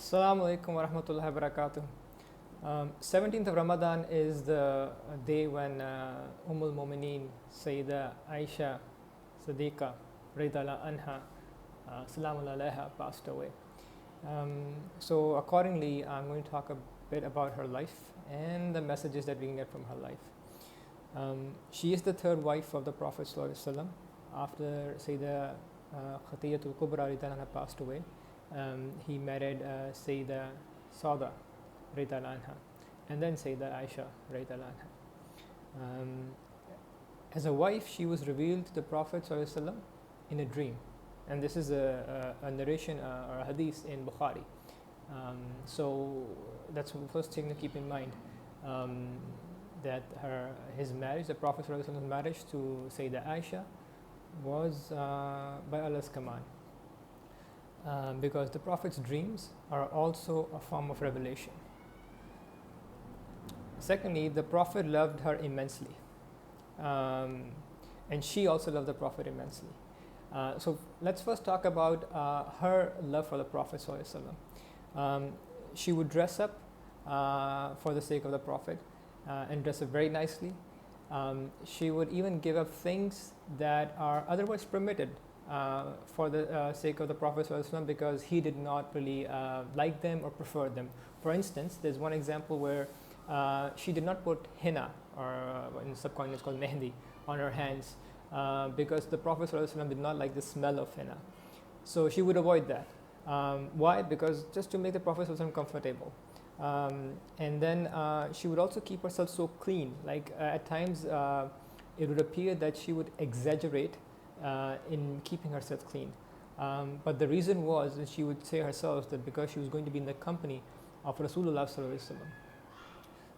Assalamu alaikum wa rahmatullahi wa barakatuh. 17th of Ramadan is the day when Ummul Mumineen Sayyidah Aisha Siddiqa Radi Anha Salamu alayha passed away. So accordingly, I'm going to talk a bit about her life and the messages that we can get from her life. She is the third wife of the Prophet ﷺ after Sayyidah Khatiyatul Kubra Radi Anha passed away. He married Sayyidah Sauda Radi Anha and then Sayyidah Aisha Radi Anha. As a wife, she was revealed to the Prophet ﷺ in a dream, and this is a narration or a hadith in Bukhari. So that's the first thing to keep in mind, that his marriage, the Prophet ﷺ's marriage to Sayyidah Aisha, was by Allah's command. Because the Prophet's dreams are also a form of revelation. Secondly, the Prophet loved her immensely, and she also loved the Prophet immensely. So let's first talk about her love for the Prophet ﷺ. She would dress up for the sake of the Prophet and dress up very nicely. She would even give up things that are otherwise permitted for the sake of the Prophet ﷺ, because he did not really like them or prefer them. For instance, there's one example where she did not put henna, or in subcontinent it's called mehndi, on her hands because the Prophet ﷺ did not like the smell of henna. So she would avoid that. Why? Because just to make the Prophet ﷺ comfortable. And then she would also keep herself so clean. Like at times it would appear that she would exaggerate in keeping herself clean. But the reason was that she would say herself that because she was going to be in the company of Rasulullah sallallahu alaihi wasallam.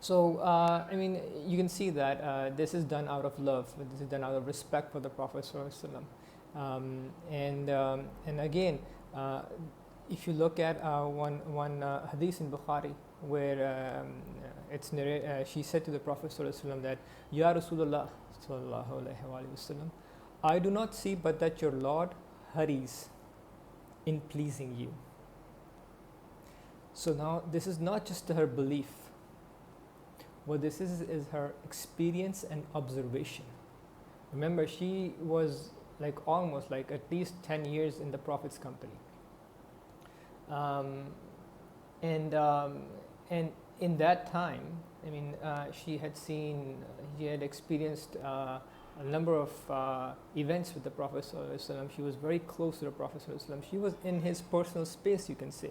So I mean, you can see that this is done out of love. This is done out of respect for the Prophet sallallahu alaihi wasallam. And again, if you look at one hadith in Bukhari where it's she said to the Prophet sallallahu alaihi wasallam that, Ya Rasulullah sallallahu alaihi wasallam, I do not see but that your Lord hurries in pleasing you. So now this is not just her belief. What this is her experience and observation. Remember, she was like almost like at least 10 years in the Prophet's company. And in that time, I mean, she had experienced a number of events with the Prophet ﷺ. She was very close to the Prophet ﷺ. She was in his personal space, you can say.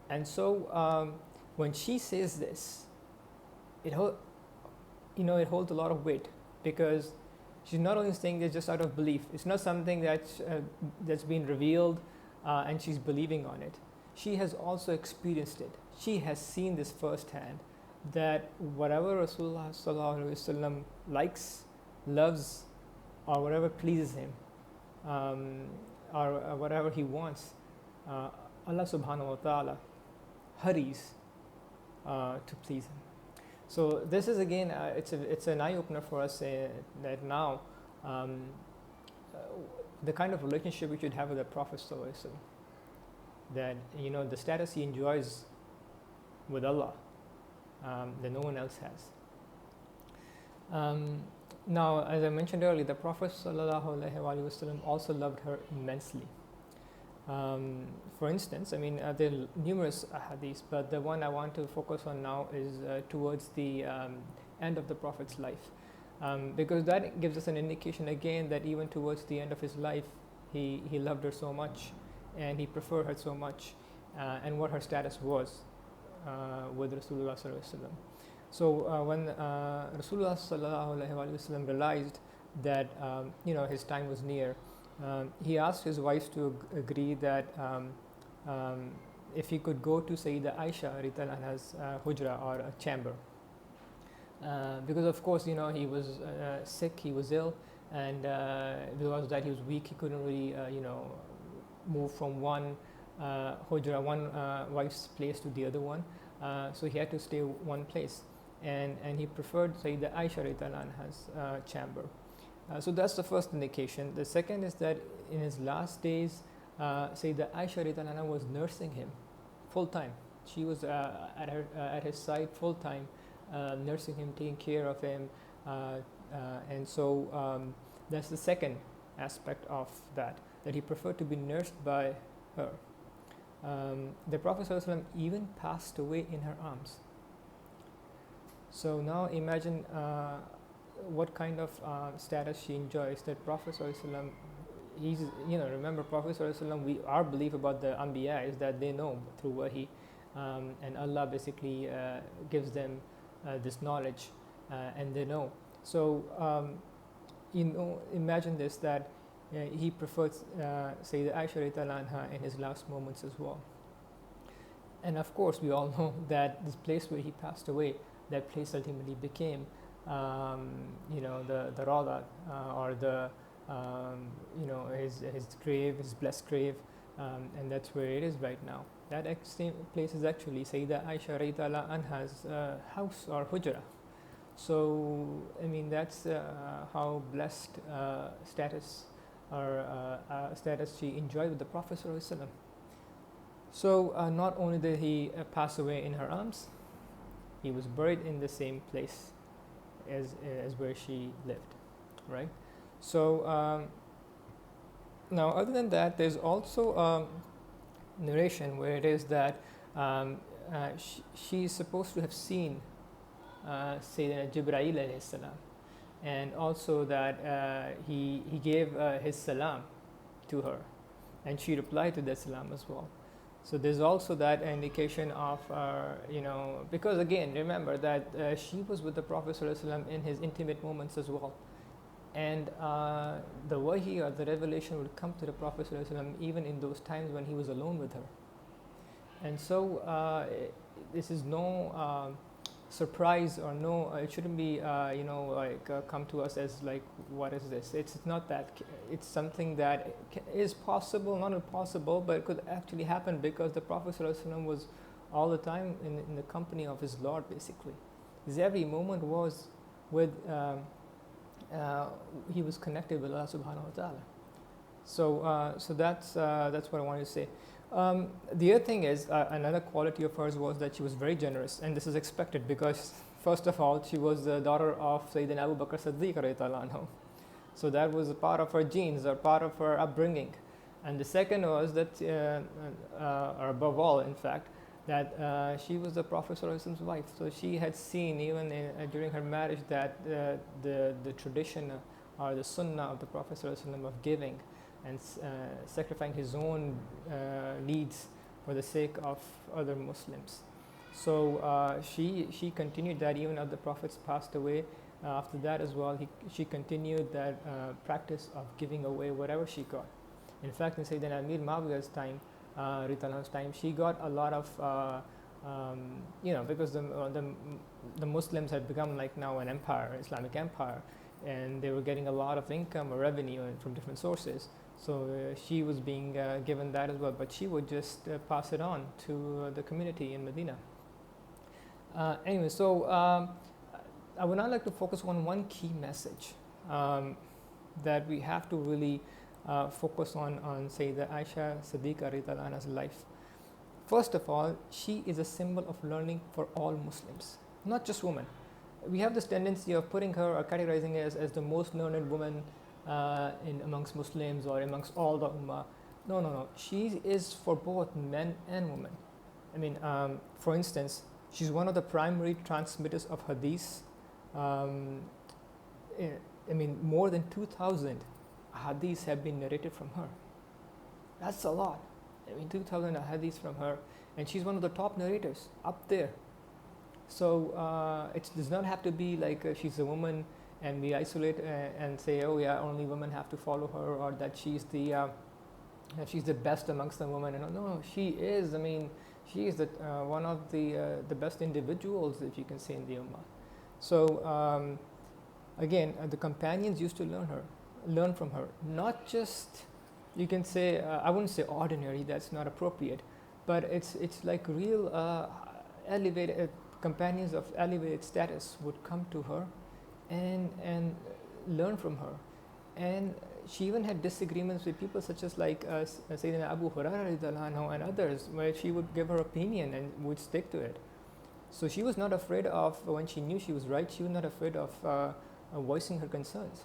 And so when she says this, it holds a lot of weight, because she's not only saying this just out of belief. It's not something that's been revealed and she's believing on it. She has also experienced it. She has seen this firsthand, that whatever Rasulullah sallallahu alaihi wasallam likes, loves, or whatever pleases him, or whatever he wants, Allah subhanahu wa ta'ala hurries to please him. So this is again, it's an eye-opener for us that now the kind of relationship we should have with the Prophet sallallahu alaihi wasallam, that the status he enjoys with Allah that no one else has. Now, as I mentioned earlier, the Prophet ﷺ also loved her immensely. For instance, I mean, there are numerous hadiths, but the one I want to focus on now is towards the end of the Prophet's life, because that gives us an indication again that even towards the end of his life, he loved her so much, and he preferred her so much, and what her status was with Rasulullah sallallahu alaihi wasallam. So when Rasulullah sallallahu alaihi wasallam realized that his time was near, he asked his wife to agree that if he could go to Sayyidah Aisha Radi Anha's hujra, or a chamber, because of course he was sick, he was ill, and because of that he was weak, he couldn't really move from one hujra, one wife's place to the other one, so he had to stay one place, and he preferred Sayyidah Aisha Radi Anha's chamber. So that's the first indication. The second is that in his last days, Sayyidah Aisha Radi Anha was nursing him, full time. She was at his side full time, nursing him, taking care of him, and so that's the second aspect of that he preferred to be nursed by her. The Prophet ﷺ even passed away in her arms. So now imagine what kind of status she enjoys. That Prophet ﷺ, he's, remember Prophet ﷺ, our belief about the Anbiya is that they know through Wahi, and Allah basically gives them this knowledge, and they know. So imagine this, that he preferred Sayyidah Aisha Tala Anha in his last moments as well. And of course, we all know that this place where he passed away, that place ultimately became, the Rada, or the, his grave, his blessed grave, and that's where it is right now. That place is actually Sayyidah Aisha Tala Anha's house or hujra. So, I mean, that's how blessed status she enjoyed with the Prophet ﷺ. So not only did he pass away in her arms, he was buried in the same place as where she lived, right? So now, other than that, there's also narration where it is that she's supposed to have seen Sayyidina Jibreel alayhi salam, and also that he gave his salam to her, and she replied to that salam as well. So there's also that indication of, because again, remember that she was with the Prophet ﷺ in his intimate moments as well. And the wahi or the revelation would come to the Prophet ﷺ even in those times when he was alone with her. And so this is no surprise, or no, it shouldn't be, come to us as like, what is this? It's not that. It's something that is possible, not impossible, but it could actually happen, because the Prophet ﷺ was all the time in the company of his Lord, basically. His every moment was with, he was connected with Allah subhanahu wa ta'ala. So that's what I wanted to say. The other thing is, another quality of hers was that she was very generous, and this is expected because, first of all, she was the daughter of Sayyidina Abu Bakr Siddiq radhiyallahu anhu. So that was a part of her genes, or part of her upbringing. And the second was that, or above all, in fact, that she was the Prophet ﷺ's wife. So she had seen, even during her marriage, that the tradition or the sunnah of the Prophet ﷺ of giving and sacrificing his own needs for the sake of other Muslims. So she continued that even after the Prophet passed away. After that as well, she continued that practice of giving away whatever she got. In fact, in Sayyidina Amir Muawiyah's time, Ridwan's time, she got a lot of, because the Muslims had become like now an empire, Islamic empire, and they were getting a lot of income or revenue from different sources. So she was being given that as well, but she would just pass it on to the community in Medina. Anyway, so I would now like to focus on one key message that we have to really focus on Sayyidah Aisha Siddiqa radhiyallahu anha's life. First of all, she is a symbol of learning for all Muslims, not just women. We have this tendency of putting her or categorizing her as the most learned woman amongst Muslims or amongst all the Ummah. No. She is for both men and women. I mean, for instance, she's one of the primary transmitters of hadith. More than 2,000 hadiths have been narrated from her. That's a lot. 2,000 hadiths from her, and she's one of the top narrators up there. So it does not have to be like she's a woman and we isolate and say, oh yeah, only women have to follow her, or that she's the best amongst the women. No, she is. She is one of the best individuals, if you can say, in the Ummah. So again, the companions used to learn from her. Not just, you can say, I wouldn't say ordinary, that's not appropriate, but it's like real elevated companions of elevated status would come to her and learn from her. And she even had disagreements with people such as like Sayyidina Abu Hurairah radiallahu anhu and others, where she would give her opinion and would stick to it. So she was not afraid of, when she knew she was right, she was not afraid of voicing her concerns.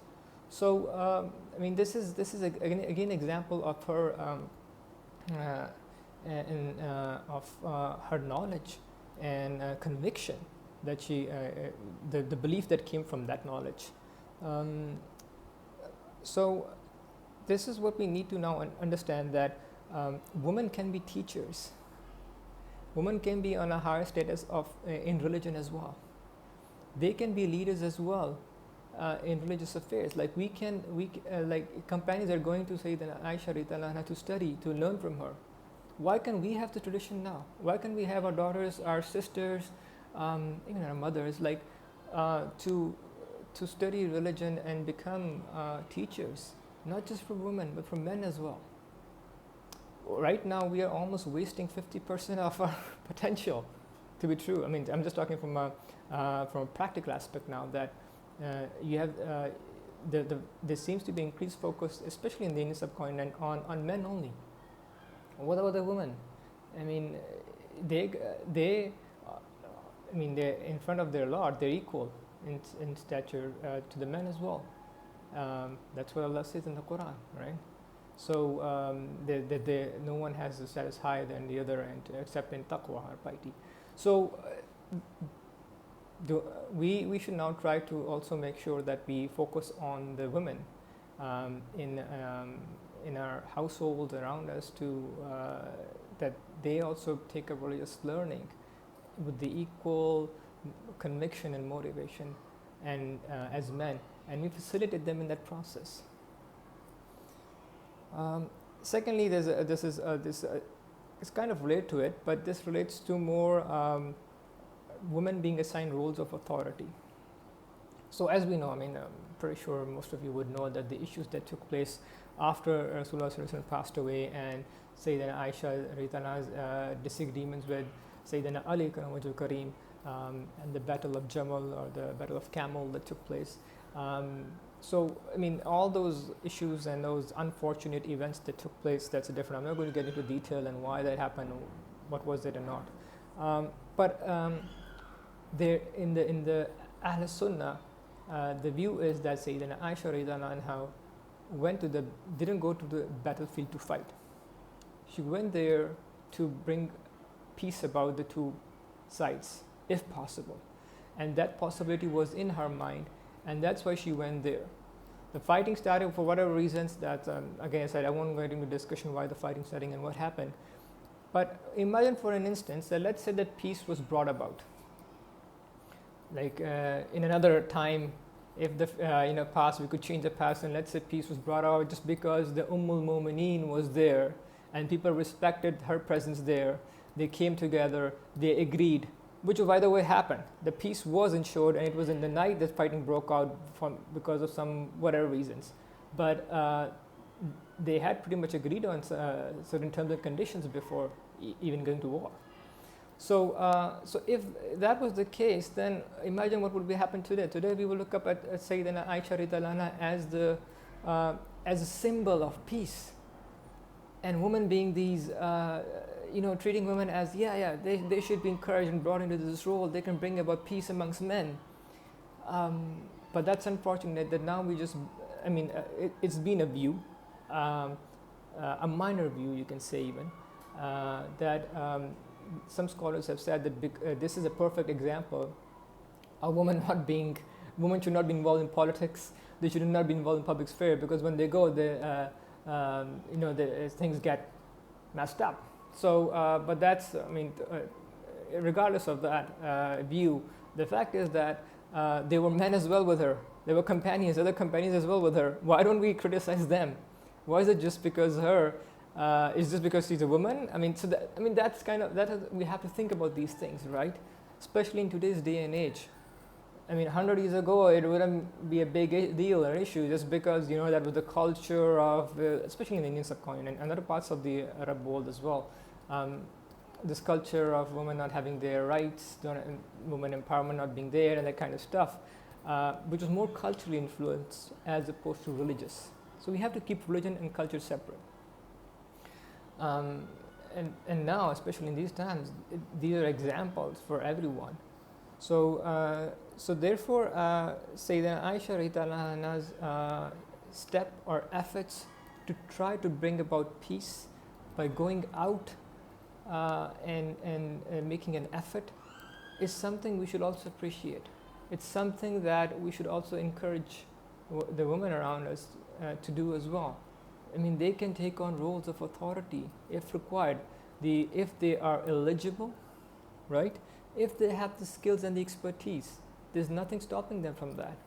So I mean, this is again example of her of her knowledge and conviction, that she the belief that came from that knowledge. So this is what we need to now understand, that women can be teachers. Women can be on a higher status of in religion as well. They can be leaders as well in religious affairs. Like like companions are going to Sayyidah Aisha radiallahu anha to study, to learn from her. Why can we have the tradition now? Why can we have our daughters, our sisters, even our mothers, like to study religion and become teachers, not just for women but for men as well? Right now we are almost wasting 50% of our potential to be true. I mean, I'm just talking from a practical aspect now, that you have there seems to be increased focus, especially in the Indian subcontinent, on men only. What about the women? I mean, they're in front of their Lord, they're equal in stature to the men as well. That's what Allah says in the Quran, right? So no one has a status higher than the other, and except in taqwa or piety. So we should now try to also make sure that we focus on the women in our households around us, to that they also take up religious learning with the equal conviction and motivation and as men, and we facilitate them in that process. Secondly, it's kind of related to it, but this relates to more women being assigned roles of authority. So as we know, I mean, I'm pretty sure most of you would know that the issues that took place after Rasulullah sallallahu alaihi wasallam passed away, and Sayyidina Aisha radiallahu disagreements with Sayyidina Ali Karamajul Kareem, and the Battle of Jamal, or the Battle of Camel, that took place. So, I mean, all those issues and those unfortunate events that took place, that's different. I'm not going to get into detail and why that happened, or what was it or not. But there in the Ahl Sunnah, the view is that Sayyidina Aisha radiallahu anha didn't go to the battlefield to fight. She went there to bring peace about the two sides, if possible. And that possibility was in her mind, and that's why she went there. The fighting started for whatever reasons that, again, I said I won't go into discussion why the fighting started and what happened. But imagine for an instance that, let's say, that peace was brought about. Like in another time, if the past, we could change the past, and let's say peace was brought about just because the Mu'mineen was there and people respected her presence there. They came together, they agreed, which by the way happened. The peace was ensured, and it was in the night that fighting broke out because of some whatever reasons. But they had pretty much agreed on certain terms and conditions before even going to war. So if that was the case, then imagine what would be happen today. Today we will look up at Sayyidina Aisha radiallahu anha as a symbol of peace, and women being these, treating women as they should be encouraged and brought into this role. They can bring about peace amongst men. But that's unfortunate that now we just, it's been a view, a minor view, you can say even, that some scholars have said that this is a perfect example of women should not be involved in politics. They should not be involved in public sphere, because when they go, things get messed up. So, but that's, regardless of that view, the fact is that there were men as well with her. There were other companions as well with her. Why don't we criticize them? Why is it just because is just because she's a woman? That's kind of, we have to think about these things, right? Especially in today's day and age. 100 years ago, it wouldn't be a big deal or issue, just because, that was the culture of, especially in the Indian subcontinent and other parts of the Arab world as well. This culture of women not having their rights, women empowerment not being there, and that kind of stuff, which was more culturally influenced as opposed to religious. So we have to keep religion and culture separate. And now, especially in these times, these are examples for everyone. So therefore, Sayyidah Aisha radiallahu anha's step or efforts to try to bring about peace by going out and making an effort is something we should also appreciate. It's something that we should also encourage the women around us to do as well. I mean, they can take on roles of authority if required. If they are eligible, right? If they have the skills and the expertise, there's nothing stopping them from that.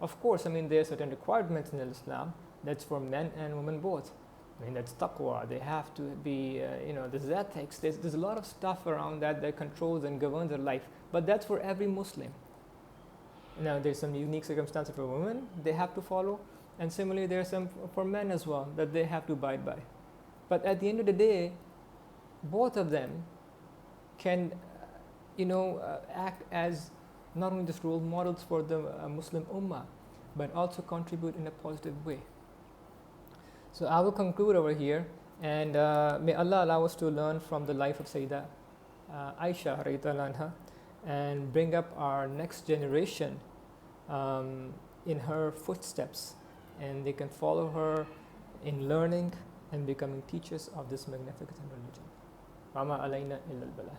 Of course, I mean, there are certain requirements in Islam that's for men and women both. I mean, that's taqwa. They have to be, there's ethics. There's a lot of stuff around that controls and governs their life. But that's for every Muslim. Now, there's some unique circumstances for women they have to follow. And similarly, there are some for men as well that they have to abide by. But at the end of the day, both of them can, act as not only just role models for the Muslim Ummah, but also contribute in a positive way. So I will conclude over here, and may Allah allow us to learn from the life of Sayyidah Aisha radiallahu anha, and bring up our next generation in her footsteps, and they can follow her in learning and becoming teachers of this magnificent religion. Wama alayna illa al-bala.